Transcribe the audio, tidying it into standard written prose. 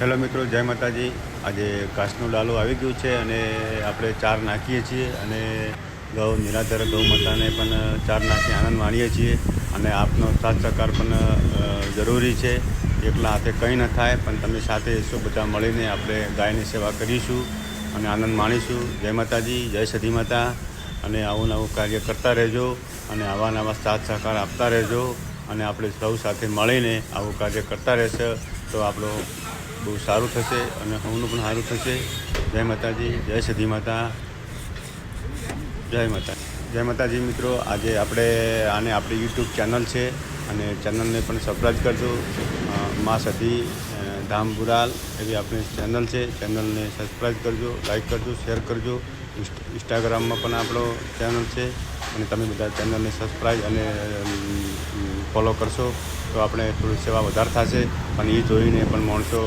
Hello મિત્રો, જય માતાજી। આજે ઘાસનું ડાલું આવી ગયું છે અને આપણે ચાર નાખીએ છીએ અને નિરાધાર ગૌ માતાને પણ ચાર નાખી આનંદ માણીએ છીએ અને આપનો સાથ સહકાર પણ જરૂરી છે। એકલા હાથે કંઈ ન થાય, પણ તમે સાથે હશો, બધા મળીને આપણે ગાયની સેવા કરીશું અને આનંદ માણીશું। જય માતાજી, જય સતી માતા। અને આવું નવું કાર્ય કરતા રહેજો અને આવા નવા સાથ સહકાર આપતા રહેજો અને આપણે સૌ સાથે મળીને આવું કાર્ય કરતા રહેશે તો આપણો બહુ સારું થશે અને સૌનું પણ સારું થશે। જય માતાજી, જય સતી માતા, જય માતા, જય માતાજી। મિત્રો, આજે આપણે આપણી યુટ્યુબ ચેનલ છે અને ચેનલને પણ સબસ્ક્રાઈબ કરજો। મા સતી ધામ બુરાલ એવી આપણી ચેનલ છે। ચેનલને સબસ્ક્રાઈબ કરજો, લાઈક કરજો, શેર કરજો। ઇન્સ્ટાગ્રામમાં પણ આપણો ચેનલ છે અને તમે બધા ચેનલને સબસ્ક્રાઈબ અને ફોલો કરશો તો આપણે થોડી સેવા વધારે થશે, પણ એ જોઈને પણ માણસો